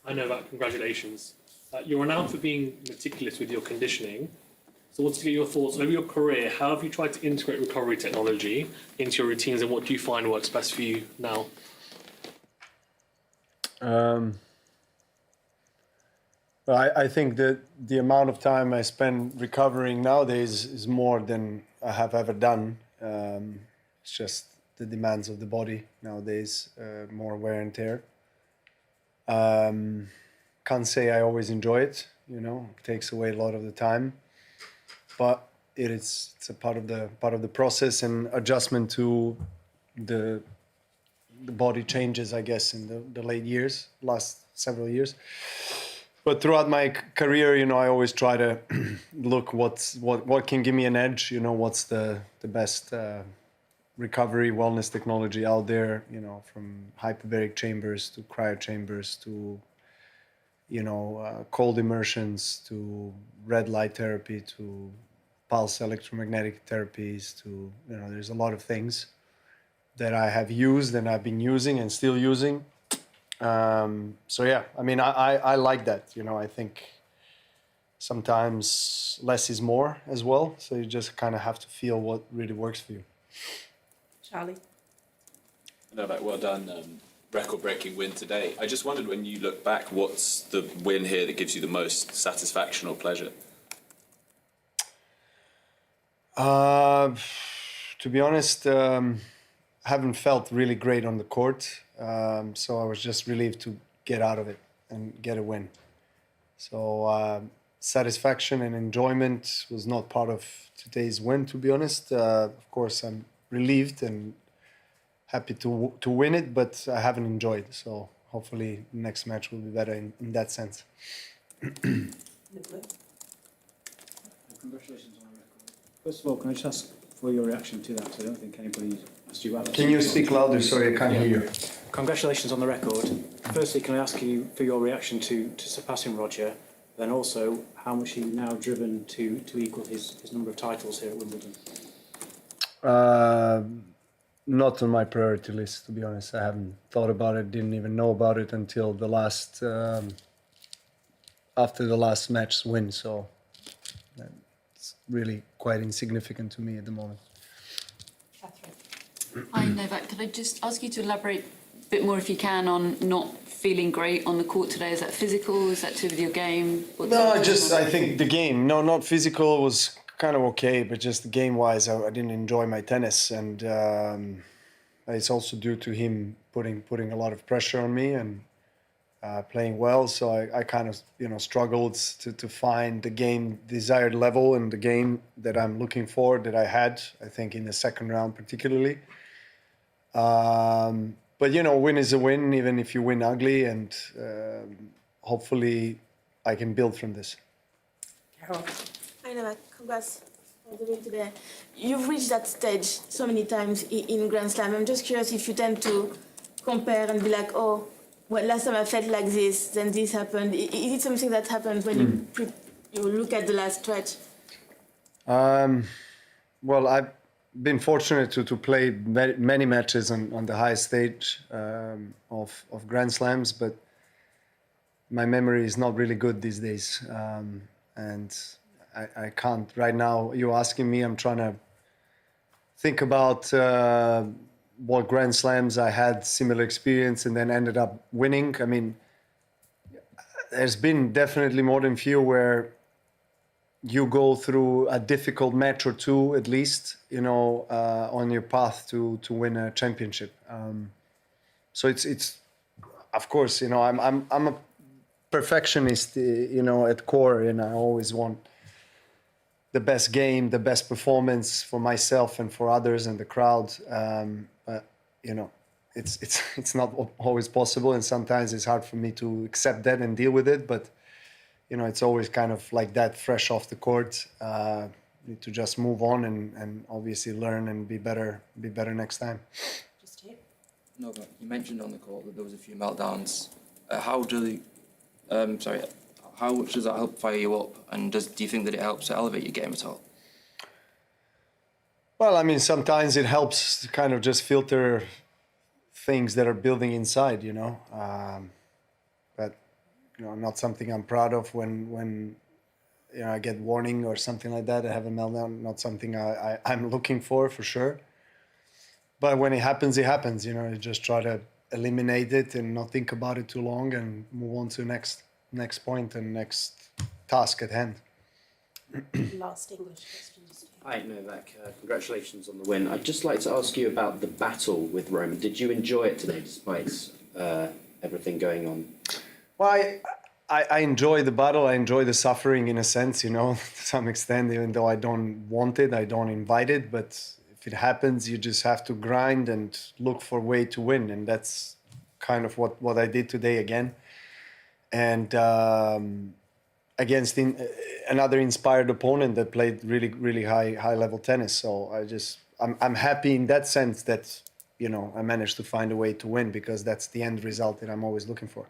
I know that. Congratulations. You're renowned for being meticulous with your conditioning. So I want to get your thoughts on over your career. How have you tried to integrate recovery technology into your routines, and what do you find works best for you now? Well, I think that the amount of time I spend recovering nowadays is more than I have ever done. It's just the demands of the body nowadays, more wear and tear. Can't say I always enjoy it, you know, it takes away a lot of the time, but it's a part of the process and adjustment to the body changes, I guess, in the late years, last several years. But throughout my career, you know, I always try to look what can give me an edge, you know, what's the best recovery wellness technology out there, you know, from hyperbaric chambers to cryo chambers to, you know, cold immersions to red light therapy to pulse electromagnetic therapies to, you know, there's a lot of things that I have used and I've been using and still using. So yeah, I mean, I like that, you know, I think sometimes less is more as well. So you just kind of have to feel what really works for you. Charlie? Novak, well done. Record-breaking win today. I just wondered, when you look back, what's the win here that gives you the most satisfaction or pleasure? To be honest, I haven't felt really great on the court. So I was just relieved to get out of it and get a win. So satisfaction and enjoyment was not part of today's win, to be honest. Of course, I'm relieved and happy to win it, but I haven't enjoyed. So hopefully next match will be better in that sense. Congratulations on the record. First of all, can I just ask for your reaction to that? Because I don't think anybody asked you about. Can you speak louder? Sorry, I can't hear you. Congratulations on the record. Firstly, can I ask you for your reaction to surpassing Roger? Then also, how much are you now driven to equal his number of titles here at Wimbledon? Not on my priority list, to be honest. I haven't thought about it, didn't even know about it until the last, after the last match win. So it's really quite insignificant to me at the moment. Hi, Novak. Could I just ask you to elaborate a bit more, if you can, on not feeling great on the court today? Is that physical? Is that to do with your game? I think the game. No, not physical, was kind of okay, but just game-wise, I didn't enjoy my tennis, and it's also due to him putting a lot of pressure on me and playing well. So I kind of, you know, struggled to find the game desired level and the game that I'm looking for, that I had, I think, in the second round particularly. But you know, win is a win, even if you win ugly, and hopefully I can build from this. Carol? I know that. Congrats on the win today. You've reached that stage so many times in Grand Slam. I'm just curious if you tend to compare and be like, oh, well, last time I felt like this, then this happened. Is it something that happens when you look at the last stretch? Well, I've been fortunate to play many matches on the highest stage of Grand Slams, but my memory is not really good these days. And I can't, right now, you're asking me, I'm trying to think about what Grand Slams I had similar experience and then ended up winning. I mean, there's been definitely more than few where you go through a difficult match or two, at least, you know, on your path to win a championship. So it's, of course, you know, I'm a perfectionist, you know, at core, and I always want the best game, the best performance for myself and for others and the crowd. But you know, it's not always possible, and sometimes it's hard for me to accept that and deal with it. But you know, it's always kind of like that, fresh off the court. Need to just move on and obviously learn and be better next time. Just here. No, but you mentioned on the call that there was a few meltdowns. How much does that help fire you up? And do you think that it helps to elevate your game at all? Well, I mean, sometimes it helps to kind of just filter things that are building inside, you know. But not something I'm proud of when I get warning or something like that. I have a meltdown. Not something I'm looking for sure. But when it happens, it happens. You just try to eliminate it and not think about it too long and move on to next point and next task at hand. Last English questions. Hi, Novak. Congratulations on the win. I'd just like to ask you about the battle with Roman. Did you enjoy it today, despite everything going on? Well, I enjoy the battle. I enjoy the suffering in a sense, to some extent, even though I don't want it, I don't invite it. But if it happens, you just have to grind and look for a way to win. And that's kind of what I did today again. And against another inspired opponent that played really, really high level tennis. So I'm happy in that sense that, I managed to find a way to win, because that's the end result that I'm always looking for.